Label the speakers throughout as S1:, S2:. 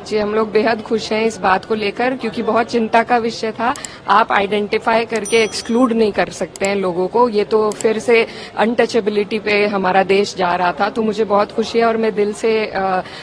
S1: जी, हम लोग बेहद खुश हैं इस बात को लेकर, क्योंकि बहुत चिंता का विषय था। आप आइडेंटिफाई करके एक्सक्लूड नहीं कर सकते हैं लोगों को। ये तो फिर से अनटचेबिलिटी पे हमारा देश जा रहा था। तो मुझे बहुत खुशी है और मैं दिल से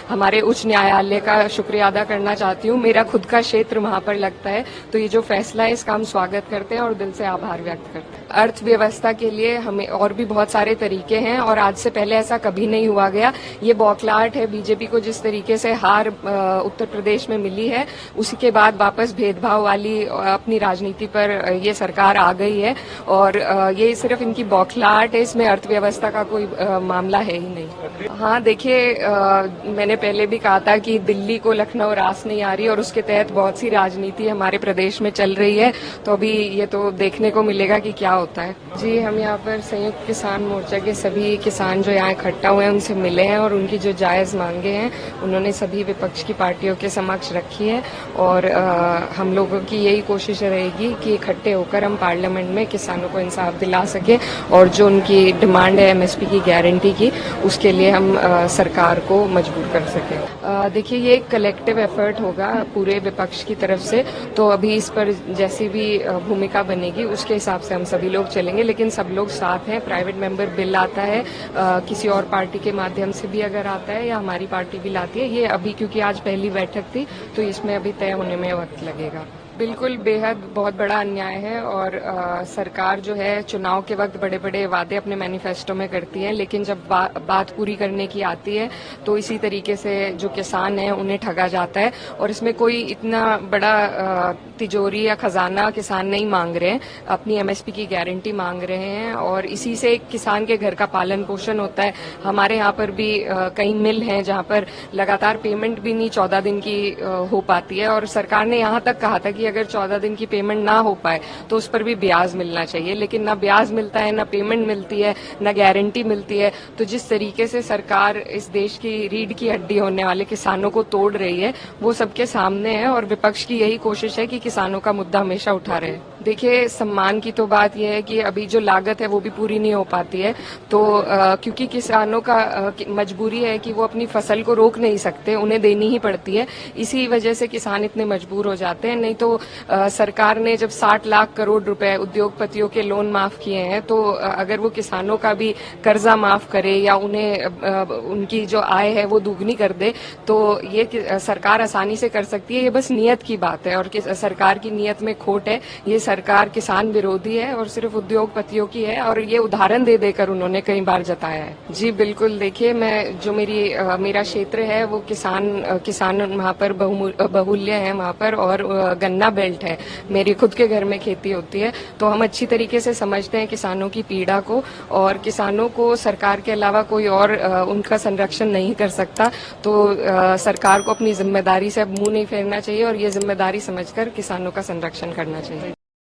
S1: हमारे उच्च न्यायालय का शुक्रिया अदा करना चाहती हूँ। मेरा खुद का क्षेत्र वहां पर लगता है, तो ये जो फैसला है इसका हम स्वागत करते हैं और दिल से आभार व्यक्त करते हैं। अर्थव्यवस्था के लिए हमें और भी बहुत सारे तरीके हैं और आज से पहले ऐसा कभी नहीं हुआ गया। ये बौखलाहट है बीजेपी को, जिस तरीके से हार उत्तर प्रदेश में मिली है, उसी के बाद वापस भेदभाव वाली अपनी राजनीति पर ये सरकार आ गई है और ये सिर्फ इनकी बौखलाहट है, इसमें अर्थव्यवस्था का कोई मामला है ही नहीं। हाँ देखिए, मैंने पहले भी कहा था कि दिल्ली को लखनऊ रास नहीं आ रही और उसके तहत बहुत सी राजनीति हमारे प्रदेश में चल रही है। तो अभी ये तो देखने को मिलेगा कि क्या होता है। जी, हम यहाँ पर संयुक्त किसान मोर्चा के सभी किसान जो यहाँ इकट्ठा हुए हैं उनसे मिले हैं और उनकी जो जायज मांगे हैं उन्होंने सभी विपक्ष की पार्टियों के समक्ष रखी है और हम लोगों की यही कोशिश रहेगी कि इकट्ठे होकर हम पार्लियामेंट में किसानों को इंसाफ दिला सके और जो उनकी डिमांड है एमएसपी की गारंटी की, उसके लिए हम सरकार को मजबूर कर सके। देखिए, ये एक कलेक्टिव एफर्ट होगा पूरे विपक्ष की तरफ से, तो अभी इस पर जैसी भी भूमिका बनेगी उसके हिसाब से हम सभी लोग चलेंगे, लेकिन सब लोग साथ हैं। प्राइवेट मेंबर बिल आता है, किसी और पार्टी के माध्यम से भी अगर आता है या हमारी पार्टी भी लाती है, ये अभी क्योंकि आज पहली बैठक थी तो इसमें अभी तय होने में वक्त लगेगा। बिल्कुल बेहद बहुत बड़ा अन्याय है और सरकार जो है चुनाव के वक्त बड़े बड़े वादे अपने मैनिफेस्टो में करती है, लेकिन जब बात पूरी करने की आती है तो इसी तरीके से जो किसान है उन्हें ठगा जाता है। और इसमें कोई इतना बड़ा तिजोरी या खजाना किसान नहीं मांग रहे हैं, अपनी एमएसपी की गारंटी मांग रहे हैं और इसी से एक किसान के घर का पालन पोषण होता है। हमारे यहाँ पर भी कई मिल हैं जहाँ पर लगातार पेमेंट भी नहीं 14 दिन की हो पाती है और सरकार ने यहाँ तक कहा था कि अगर 14 दिन की पेमेंट ना हो पाए तो उस पर भी ब्याज मिलना चाहिए, लेकिन ना ब्याज मिलता है, ना पेमेंट मिलती है, ना गारंटी मिलती है। तो जिस तरीके से सरकार इस देश की रीढ़ की हड्डी होने वाले किसानों को तोड़ रही है वो सबके सामने है और विपक्ष की यही कोशिश है कि किसानों का मुद्दा हमेशा उठा रहे। देखिए, सम्मान की तो बात यह है कि अभी जो लागत है वो भी पूरी नहीं हो पाती है, तो क्योंकि किसानों का मजबूरी है कि वो अपनी फसल को रोक नहीं सकते, उन्हें देनी ही पड़ती है। इसी वजह से किसान इतने मजबूर हो जाते हैं। नहीं तो सरकार ने जब 60 लाख करोड़ रुपए उद्योगपतियों के लोन माफ किए हैं, तो अगर वो किसानों का भी कर्जा माफ करे या उन्हें उनकी जो आय है वो दुगनी कर दे तो ये सरकार आसानी से कर सकती है। ये बस नियत की बात है और सरकार की नियत में खोट है। ये सरकार किसान विरोधी है और सिर्फ उद्योगपतियों की है और ये उदाहरण दे देकर उन्होंने कई बार जताया है। जी बिल्कुल, देखिए, मैं जो मेरा क्षेत्र है वो किसान वहाँ पर बहुल्य है वहाँ पर और गन्ना बेल्ट है। मेरी खुद के घर में खेती होती है, तो हम अच्छी तरीके से समझते हैं किसानों की पीड़ा को और किसानों को सरकार के अलावा कोई और उनका संरक्षण नहीं कर सकता। तो सरकार को अपनी जिम्मेदारी से अब मुंह नहीं फेरना चाहिए और ये जिम्मेदारी समझकर किसानों का संरक्षण करना चाहिए।